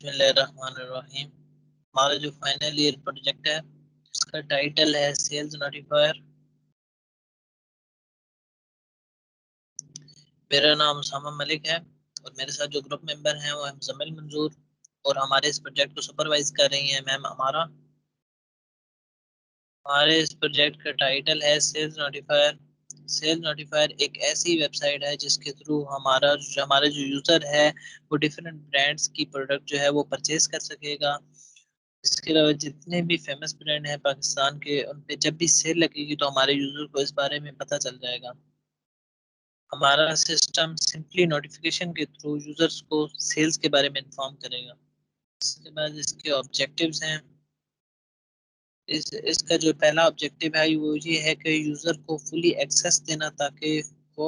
बिस्मिल्लाहिर्रहमानिर्रहीम। हमारा जो फाइनल ईयर प्रोजेक्ट है उसका टाइटल है सेल्स नोटिफायर। मेरा नाम उसामा मलिक है और मेरे साथ जो ग्रुप मेंबर हैं वो मुजम्मिल मंजूर और हमारे इस प्रोजेक्ट को सुपरवाइज कर रही हैं मैम अमारा। हमारे इस प्रोजेक्ट का टाइटल है सेल्स नोटिफायर। सेल्स नोटिफायर एक ऐसी वेबसाइट है जिसके थ्रू हमारा जो यूज़र है वो डिफरेंट ब्रांड्स की प्रोडक्ट जो है वो परचेज कर सकेगा। इसके अलावा जितने भी फेमस ब्रांड हैं पाकिस्तान के उन पे जब भी सेल लगेगी तो हमारे यूजर को इस बारे में पता चल जाएगा। हमारा सिस्टम सिंपली नोटिफिकेशन के थ्रू यूजर्स को सेल्स के बारे में इन्फॉर्म करेगा। इसके बाद इसके ऑब्जेक्टिव्स हैं। इसका जो पहला ऑब्जेक्टिव है वो ये है कि यूजर को फुली एक्सेस देना ताकि वो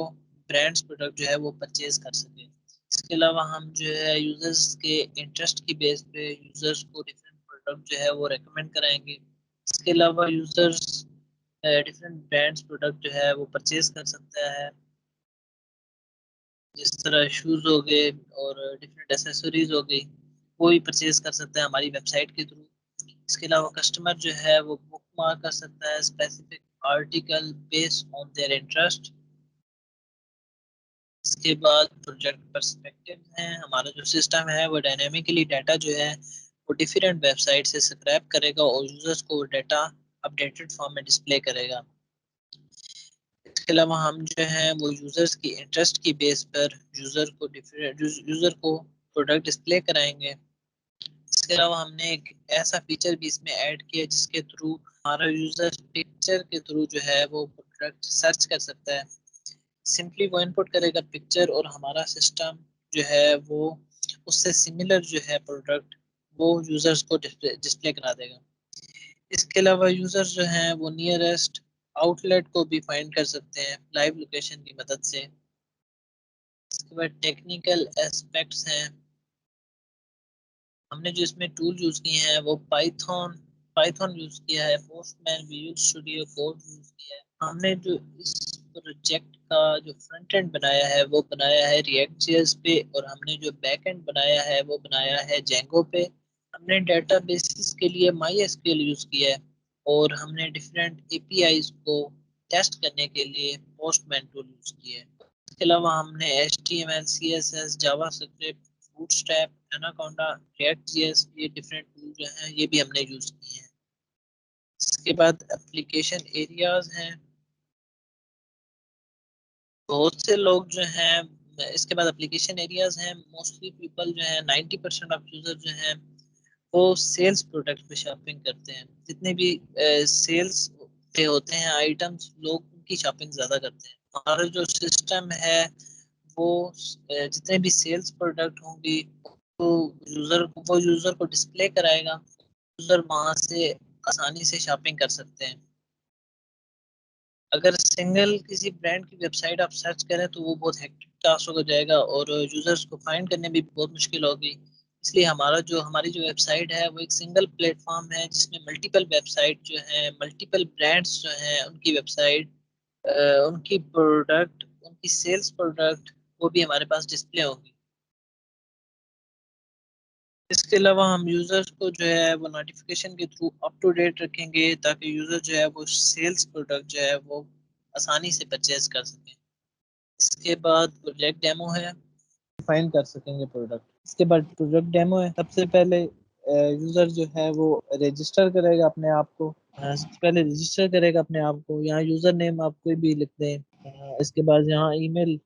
ब्रांड्स प्रोडक्ट जो है वो परचेज कर सके। इसके अलावा हम जो है यूजर्स के इंटरेस्ट की बेस पे यूजर्स को डिफरेंट प्रोडक्ट जो है वो रेकमेंड कराएंगे। इसके अलावा यूजर्स डिफरेंट ब्रांड्स प्रोडक्ट जो है वो परचेज कर सकता है, जिस तरह शूज हो गए और डिफरेंट एसेसरीज हो गई, वो भी परचेज कर सकता है हमारी वेबसाइट के थ्रू। इसके अलावा कस्टमर जो है वो बुक मार्क कर सकता है specific article based on their interest. इसके बाद प्रोजेक्ट पर्सपेक्टिव हैं। हमारा जो सिस्टम है वो डायनेमिकली डाटा जो है वो डिफरेंट वेबसाइट से स्क्रैप करेगा और यूजर्स को वो डाटा अपडेटेड फॉर्म में डिस्प्ले करेगा। इसके अलावा हम जो है वो यूजर्स की इंटरेस्ट की बेस पर यूजर को प्रोडक्ट डिस्प्ले कराएंगे। इसके अलावा हमने एक ऐसा फीचर भी इसमें ऐड किया जिसके थ्रू हमारा यूजर पिक्चर के थ्रू जो है वो प्रोडक्ट सर्च कर सकता है। सिंपली वो इनपुट करेगा पिक्चर और हमारा सिस्टम जो है वो उससे सिमिलर जो है प्रोडक्ट वो यूजर्स को डिस्प्ले करा देगा। इसके अलावा यूजर्स जो हैं वो नियरेस्ट आउटलेट को भी फाइंड कर सकते हैं लाइव लोकेशन की मदद से। इसके बाद टेक्निकल एस्पेक्ट्स हैं। हमने जो इसमें टूल यूज किए हैं वो पाइथन पाइथन यूज किया है, postman, visual studio code use किया है। हमने जो इस प्रोजेक्ट का जो फ्रंट एंड बनाया है वो बनाया है रिएक्ट जेएस पे और हमने जो बैक एंड बनाया है वो बनाया है जेंगो पे। हमने डेटाबेसेस के लिए माई एसक्यूएल यूज किया है और हमने डिफरेंट एपीआईज को टेस्ट करने के लिए पोस्टमैन टूल यूज किया है। इसके अलावा हमने HTML, CSS, JavaScript, bootstrap, anaconda, react JS ये डिफरेंट टूल जो हैं ये भी हमने यूज किए हैं। इसके बाद एप्लीकेशन एरियाज हैं। बहुत से लोग जो हैं इसके बाद एप्लीकेशन एरियाज हैं। मोस्टली पीपल जो हैं 90% ऑफ यूजर जो हैं वो सेल्स प्रोडक्ट पे शॉपिंग करते हैं। जितने भी सेल्स पे होते हैं आइटम्स लोग उनकी शॉपिंग ज़्यादा करते हैं। हमारा जो सिस्टम है वो जितने भी सेल्स प्रोडक्ट होंगी तो यूज़र को डिस्प्ले कराएगा। यूज़र वहाँ से आसानी से शॉपिंग कर सकते हैं। अगर सिंगल किसी ब्रांड की वेबसाइट आप सर्च करें तो वो बहुत हेक्टिक टास्क हो जाएगा और यूजर्स को फाइंड करने में भी बहुत मुश्किल होगी। इसलिए हमारी जो वेबसाइट है वो एक सिंगल प्लेटफॉर्म है जिसमें मल्टीपल वेबसाइट जो है मल्टीपल ब्रांड्स जो हैं उनकी वेबसाइट, उनकी प्रोडक्ट, उनकी सेल्स प्रोडक्ट वो भी हमारे पास डिस्प्ले होगी। इसके अलावा हम यूजर्स को जो है वो नोटिफिकेशन के थ्रू अप टू डेट रखेंगे ताकि यूजर जो है वो सेल्स प्रोडक्ट जो है वो आसानी से परचेज कर सकें। इसके बाद प्रोजेक्ट डेमो है, फाइंड कर सकेंगे प्रोडक्ट। इसके बाद प्रोजेक्ट डेमो है। सबसे पहले यूजर जो है वो रजिस्टर करेगा अपने आप को। सबसे पहले रजिस्टर करेगा अपने आप को। यहाँ यूजर नेम आप कोई भी लिख दें। इसके बाद यहाँ ईमेल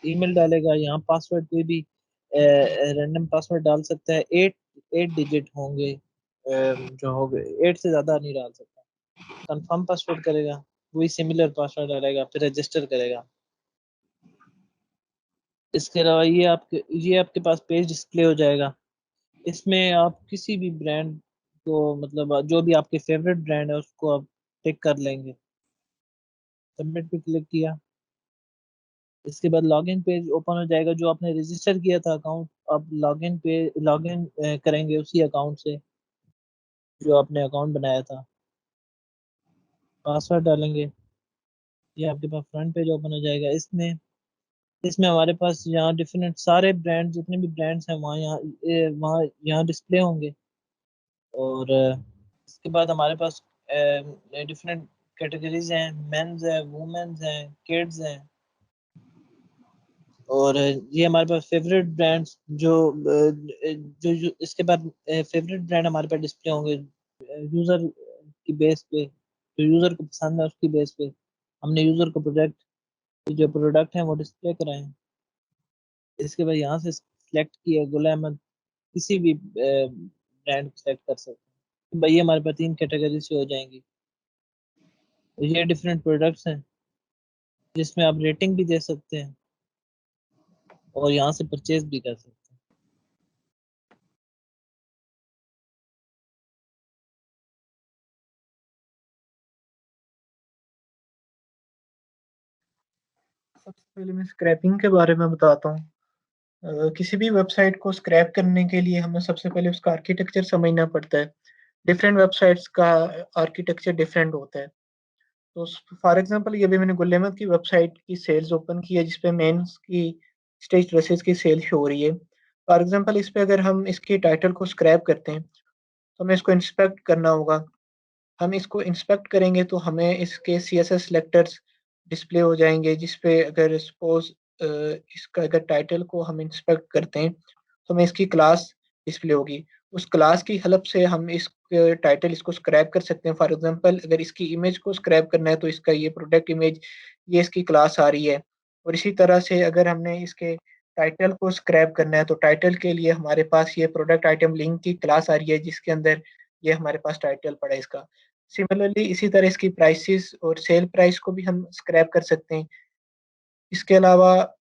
ईमेल डालेगा। यहाँ पासवर्ड कोई भी रैंडम पासवर्ड डाल सकता है। एट एट डिजिट होंगे, जो हो गए 8 से ज़्यादा नहीं डाल सकता। कंफर्म पासवर्ड करेगा, वही सिमिलर पासवर्ड डालेगा, फिर रजिस्टर करेगा। इसके अलावा ये आपके पास पेज डिस्प्ले हो जाएगा। इसमें आप किसी भी ब्रांड को, मतलब जो भी आपके फेवरेट ब्रांड है उसको आप टिक कर लेंगे। सबमिट पे क्लिक किया। इसके बाद लॉगिन पेज ओपन हो जाएगा। जो आपने रजिस्टर किया था अकाउंट, आप लॉगिन करेंगे उसी अकाउंट से जो आपने अकाउंट बनाया था। पासवर्ड डालेंगे। ये आपके पास फ्रंट पेज ओपन हो जाएगा। इसमें इसमें हमारे पास यहाँ डिफरेंट सारे ब्रांड, जितने भी ब्रांड्स हैं वहाँ यहाँ डिस्प्ले होंगे। और इसके बाद हमारे पास डिफरेंट कैटेगरीज हैं, मेंस है, वुमेन्स हैं, किड्स हैं। और ये हमारे पास फेवरेट ब्रांड्स जो इसके बाद फेवरेट ब्रांड हमारे पास डिस्प्ले होंगे यूजर की बेस पे, जो यूजर को पसंद है उसकी बेस पे हमने यूजर को जो प्रोडक्ट है वो डिस्प्ले कराए हैं। इसके बाद यहाँ से सिलेक्ट किया गुल अहमद, किसी भी ब्रांड को सेलेक्ट कर सकते हैं। तो भाई हमारे पास 3 कैटेगरी से हो जाएंगी। तो ये डिफरेंट प्रोडक्ट्स हैं जिसमें आप रेटिंग भी दे सकते हैं और यहाँ से परचेज भी कर सकते हैं। सबसे पहले मैं स्क्रैपिंग के बारे में बताता हूँ। किसी भी वेबसाइट को स्क्रैप करने के लिए हमें सबसे पहले उसका आर्किटेक्चर समझना पड़ता है। डिफरेंट वेबसाइट्स का आर्किटेक्चर डिफरेंट होता है। तो फॉर एग्जांपल ये भी मैंने गुलेमत की वेबसाइट की सेल्स ओपन की है, जिसपे मेंस की स्टेज ड्रेसेस की सेल शो हो रही है। फॉर एग्जांपल इस पे अगर हम इसके टाइटल को स्क्रैप करते हैं तो हमें इसको इंस्पेक्ट करना होगा। हम इसको इंस्पेक्ट करेंगे तो हमें इसके CSS सेलेक्टर्स डिस्प्ले हो जाएंगे, जिसपे अगर सपोज इसका अगर टाइटल को हम इंस्पेक्ट करते हैं तो हमें इसकी क्लास डिस्प्ले होगी। उस क्लास की हेल्प से हम इस टाइटल इसको स्क्रैप कर सकते हैं। फॉर एग्जांपल अगर इसकी इमेज को स्क्रैप करना है तो इसका ये प्रोडक्ट इमेज, ये इसकी क्लास आ रही है। और इसी तरह से अगर हमने इसके टाइटल को स्क्रैप करना है तो टाइटल के लिए हमारे पास ये प्रोडक्ट आइटम लिंक की क्लास आ रही है, जिसके अंदर ये हमारे पास टाइटल पड़ा है इसका। सिमिलरली इसी तरह इसकी प्राइसेस और सेल प्राइस को भी हम स्क्रैप कर सकते हैं। इसके अलावा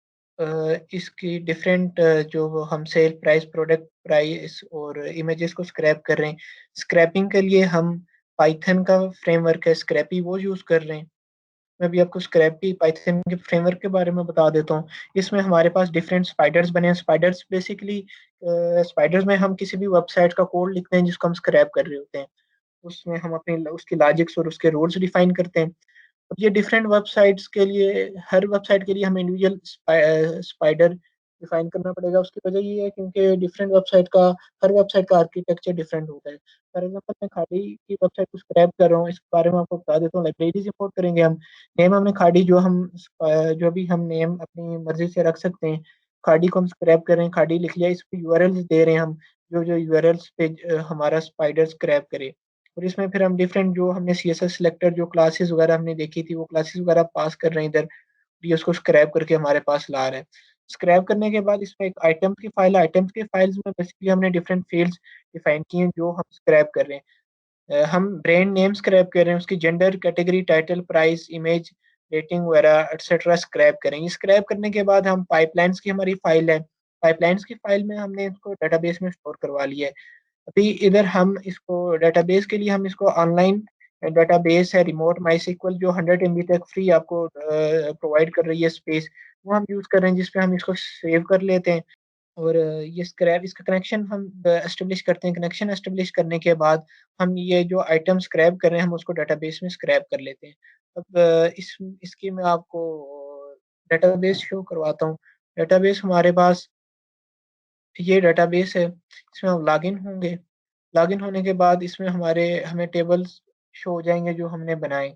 इसकी डिफरेंट जो हम सेल प्राइस, प्रोडक्ट प्राइस और इमेजेस को स्क्रैप कर रहे हैं, स्क्रैपिंग के लिए हम पाइथन का फ्रेमवर्क है स्क्रैपी वो यूज़ कर रहे हैं। मैं भी आपको स्क्रैपी पाइथन के फ्रेमवर्क के बारे में बता देता हूँ। इसमें हमारे पास डिफरेंट स्पाइडर्स बने हैं। स्पाइडर्स बेसिकली स्पाइडर्स में हम किसी भी वेबसाइट का कोड लिखते हैं जिसको हम स्क्रैप कर रहे होते हैं। उसमें हम अपने उसकी लॉजिक्स और उसके रूल्स डिफाइन करते हैं। अब ये डिफरेंट वेबसाइट्स के लिए, हर वेबसाइट के लिए हमें इंडिविजुअल स्पाइडर डिफाइन करना पड़ेगा। उसकी वजह ये है क्योंकि डिफरेंट वेबसाइट का, हर वेबसाइट का आर्किटेक्चर डिफरेंट होता है। फॉर एग्जांपल मैं खाड़ी की वेबसाइट को स्क्रैप कर रहा हूँ, इसके बारे में आपको बता देता हूँ। लाइब्रेरीज इंपोर्ट करेंगे हम, नेम हमने खाड़ी जो भी हम नेम अपनी मर्जी से रख सकते हैं। खाड़ी को हम स्क्रैप कर रहे हैं, खाड़ी लिख लिया, इस पे यूआरएल्स दे रहे हैं हम, जो जो यूआरएल्स पे हमारा स्पाइडर स्क्रैप करे। और इसमें फिर हम डिफरेंट जो हमने CSS सिलेक्टर जो क्लासेस वगैरह हमने देखी थी वो क्लासेस वगैरह पास कर रहे हैं इधर, ये उसको स्क्रैप करके हमारे पास ला रहे हैं। स्क्रैप करने के बाद इसमें एक आइटम्स की फाइल है। आइटम्स की फाइल्स में बेसिकली हमने डिफरेंट फील्ड्स डिफाइन किए हैं जो हम स्क्रैप कर रहे हैं। हम ब्रांड नेम स्क्रैप कर रहे हैं, उसकी gender, category, title, price, image, rating वगैरह एक्सेट्रा स्क्रैप करेंगे। स्क्रैप करने के बाद हम पाइपलाइंस की हमारी फाइल है, पाइपलाइंस की फाइल में हमने इसको डेटाबेस में स्टोर करवा लिया है। अभी इधर हम इसको डेटाबेस के लिए हम इसको ऑनलाइन डेटाबेस है रिमोट माई जो 100 MB तक फ्री आपको प्रोवाइड कर रही है स्पेस, वो हम यूज़ कर रहे हैं, जिसपे हम इसको सेव कर लेते हैं। और ये स्क्रैप, इसका कनेक्शन हम एस्टेब्लिश करते हैं। कनेक्शन एस्टेब्लिश करने के बाद हम ये जो आइटम स्क्रैप कर रहे हैं हम उसको डेटाबेस में स्क्रैप कर लेते हैं। अब इसकी मैं आपको डेटाबेस शो करवाता हूँ। डेटाबेस हमारे पास ये डेटाबेस है, इसमें हम लॉगिन होंगे। लॉगिन होने के बाद इसमें हमें टेबल्स शो हो जाएंगे जो हमने बनाए।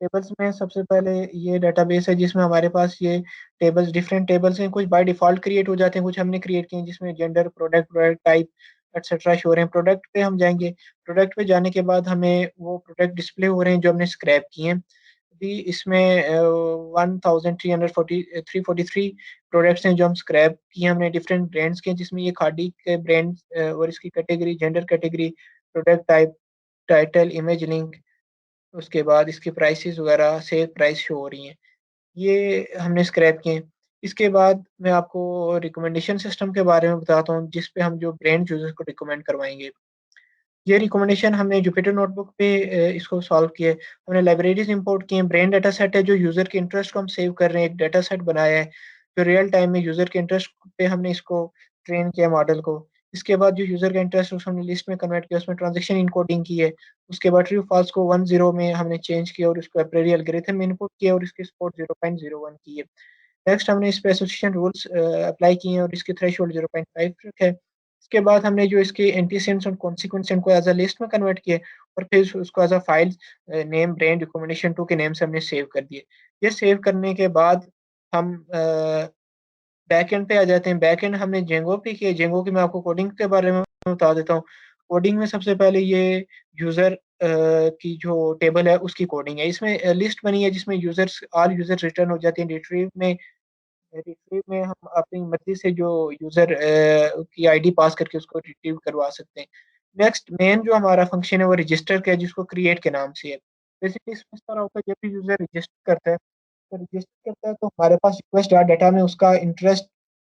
टेबल्स में सबसे पहले ये डेटाबेस है जिसमें हमारे पास ये टेबल्स, डिफरेंट टेबल्स हैं। कुछ बाय डिफ़ॉल्ट क्रिएट हो जाते हैं, कुछ हमने क्रिएट किए हैं, जिसमें gender, product, product type etcetera show हो रहे हैं। प्रोडक्ट पे हम जाएँगे, प्रोडक्ट पे जाने के बाद हमें वो प्रोडक्ट डिस्प्ले हो रहे हैं जो हमने स्क्रैप किए हैं। अभी इसमें 1343 प्रोडक्ट्स हैं जो हम स्क्रैप किए हमने, डिफरेंट ब्रांड्स के, जिसमें ये खादी के ब्रांड और इसकी category, gender category, product type, title, image link, उसके बाद इसकी प्राइसेस वगैरह, सेल प्राइस शो हो रही हैं। ये हमने स्क्रैप किए हैं। इसके बाद मैं आपको रिकमेंडेशन सिस्टम के बारे में बताता हूँ, जिस पे हम जो ब्रांड यूज़र्स को रिकमेंड करवाएँगे। ये रिकमेंडेशन हमने जुपिटर नोटबुक पे इसको सॉल्व किया है। हमने लाइब्रेरीज़ इंपोर्ट की हैं, ब्रेन डाटा सेट है जो यूज़र के इंटरेस्ट को हम सेव कर रहे हैं, एक डाटा सेट बनाया है, जो रियल टाइम में यूज़र के इंटरेस्ट पे हमने इसको ट्रेन किया मॉडल को। इसके बाद जो यूज़र का इंटरेस्ट है उसको हमने लिस्ट में कन्वर्ट किया, उसमें ट्रांज़ैक्शन इनकोडिंग की है। उसके बाद ट्रू फॉल्स को 1-0 में हमने चेंज किया और उसको एप्रेरी एल्गोरिथम में इनपुट किया और इसकी सपोर्ट 0.01 की है। नेक्स्ट हमने इस पे एसोसिएशन रूल्स अप्लाई किए हैं और इसके थ्रेशोल्ड 0.5 रखा है। इसके बाद हमने जो इसके एंटीसेंट्स और कॉन्सिक्वेंस इनको एज़ अ लिस्ट में कन्वर्ट किए और फिर उसको as a file name brand recommendation 2 के नेम से हमने सेव कर दिए। ये सेव करने के बाद हम बैकएंड पे आ जाते हैं। बैकएंड हमने जेंगो पे किया। जेंगो की मैं आपको कोडिंग के बारे में बता देता हूँ। कोडिंग में सबसे पहले ये यूज़र की जो टेबल है उसकी कोडिंग है। इसमें लिस्ट बनी है जिसमें यूज़र्स ऑल यूज़र्स रिटर्न हो जाते हैं। रिट्रीव में हम अपनी मर्ज़ी से जो यूज़र की आईडी पास करके उसको रिट्रीव करवा सकते हैं। नेक्स्ट मेन जो हमारा फंक्शन है वो रजिस्टर का है जिसको क्रिएट के नाम से है। बेसिकली इसमें इस तरह होता है जब भी यूज़र रजिस्टर करता है तो हमारे पास रिक्वेस्ट डॉट डाटा में उसका इंटरेस्ट,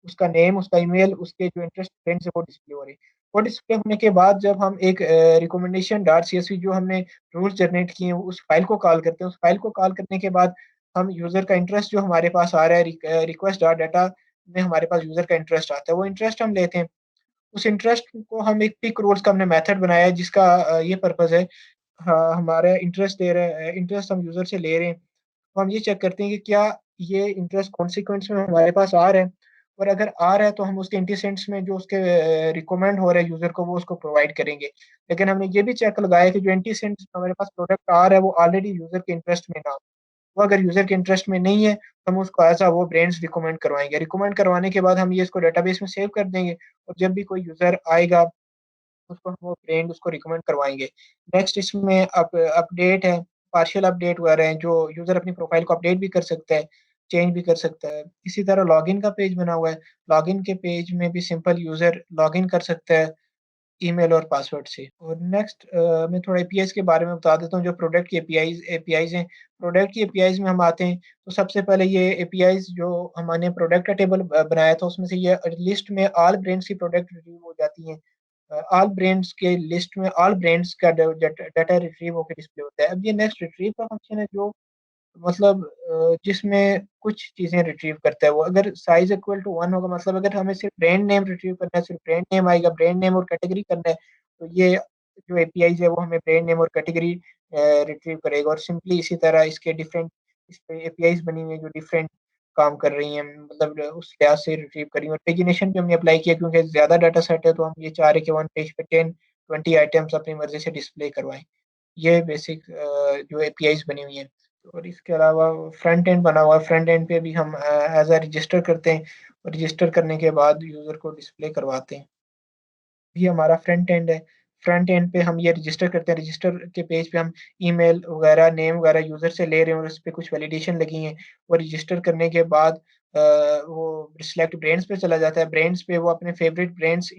उसका नेम, उसका ईमेल, उसके जो इंटरेस्ट फ्रेंड्स है वो डिस्प्ले हो रही है। वो डिस्प्ले होने के बाद जब हम एक रिकमेंडेशन डॉट सीएसवी जो हमने रूल्स जनरेट किए हैं उस फाइल को कॉल करते हैं। उस फाइल को कॉल करने के बाद हम यूज़र का इंटरेस्ट जो हमारे पास आ रहा है रिक्वेस्ट डॉट डाटा में हमारे पास यूज़र का इंटरेस्ट आता है। वो इंटरेस्ट हम लेते हैं। उस इंटरेस्ट को हम एक पिक रूल्स का हमने मेथड बनाया है जिसका ये पर्पज़ है हमारा इंटरेस्ट दे रहा है इंटरेस्ट हम यूज़र से ले रहे हैं। तो हम ये चेक करते हैं कि क्या ये इंटरेस्ट कॉन्सिक्वेंस में हमारे पास आ रहा है और अगर आ रहा है तो हम उसके एंटीसेंट्स में जो उसके रिकमेंड हो रहा है यूज़र को वो उसको प्रोवाइड करेंगे। लेकिन हमने ये भी चेक लगाया कि जो एंटीसेंट्स हमारे पास प्रोडक्ट आ रहा है वो ऑलरेडी यूज़र के इंटरेस्ट में ना हो। वो अगर यूज़र के इंटरेस्ट में नहीं है तो हम उसको एज़ वो ब्रांड्स रिकमेंड करवाएँगे। रिकमेंड करवाने के बाद हम ये इसको डेटाबेस में सेव कर देंगे और जब भी कोई यूज़र आएगा उसको हम वो ब्रांड उसको रिकमेंड करवाएँगे। नेक्स्ट इसमें अपडेट है, पार्शियल अपडेट वगैरह हैं जो यूज़र अपनी प्रोफ़ाइल को अपडेट भी कर सकता है, चेंज भी कर सकता है। इसी तरह लॉगिन का पेज बना हुआ है। लॉगिन के पेज में भी सिंपल यूज़र लॉगिन कर सकता है ईमेल और पासवर्ड से। और नेक्स्ट मैं थोड़ा एपीआईज़ के बारे में बता देता हूँ जो प्रोडक्ट की एपीआईज़ हैं। प्रोडक्ट की एपीआईज़ में हम आते हैं तो सबसे पहले ये एपीआईज़ जो हमने प्रोडक्ट का टेबल बनाया था उसमें से ये लिस्ट में ऑल ब्रांड्स की प्रोडक्ट रिव्यू हो जाती हैं। ऑल ब्रांड्स के लिस्ट में ऑल ब्रांड्स का डाटा रिट्रीव होके डिस्प्ले होता है। अब ये नेक्स्ट रिट्रीव का फंक्शन है जो मतलब जिसमें कुछ चीज़ें रिट्रीव करता है वो अगर साइज़ इक्वल टू 1 होगा मतलब अगर हमें सिर्फ़ ब्रांड नेम रिट्रीव करना है, सिर्फ़ ब्रांड नेम आएगा, ब्रांड नेम और कैटेगरी करना है, तो ये जो एपीआईज़ है वो हमें ब्रांड नेम और कैटेगरी रिट्रीव करेगा और सिंपली इसी तरह इसके डिफरेंट इस पे एपीआईज़ बनी हुई हैं जो डिफरेंट काम कर रही हैं मतलब उस लिहाज़ से रिट्रीव करी और पेजिनेशन भी हमने अप्लाई किया क्योंकि ज़्यादा डाटा सेट है तो हम ये चाह रहे हैं कि वन पेज पे 10-20 आइटम्स अपनी मर्ज़ी से डिस्प्ले करवाएँ। ये बेसिक जो एपीआईज़ बनी हुई हैं। और इसके अलावा फ्रंट एंड बना हुआ है, फ्रंट एंड पे भी हम एज़ अ रजिस्टर करते हैं और रजिस्टर करने के बाद यूज़र को डिस्प्ले करवाते हैं। ये हमारा फ्रंट एंड है। फ्रंट एंड पे हम ये रजिस्टर करते हैं, रजिस्टर के पेज पे हम ईमेल वगैरह, नेम वगैरह यूज़र से ले रहे हैं और उसपे कुछ वैलिडेशन लगी हैं। वो रजिस्टर करने के बाद वो सिलेक्ट ब्रांड्स पे चला जाता है। ब्रांड्स पे वो अपने फ़ेवरेट ब्रांड्स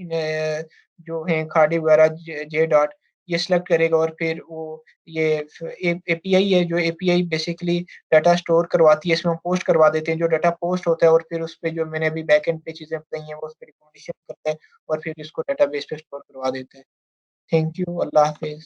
जो हैं खाड़ी वगैरह जे डॉट ये सिलेक्ट करेगा और फिर वो ये एपीआई है जो एपीआई बेसिकली डाटा स्टोर करवाती है, इसमें हम पोस्ट करवा देते हैं। जो डाटा पोस्ट होता है और फिर उसपे जो मैंने अभी बैकएंड पे चीज़ें बताई हैं, वो उसपे रिकमेंडेशन करता है और फिर इसको डेटाबेस पे स्टोर करवा देते हैं। थैंक यू, अल्लाह हाफ़िज़।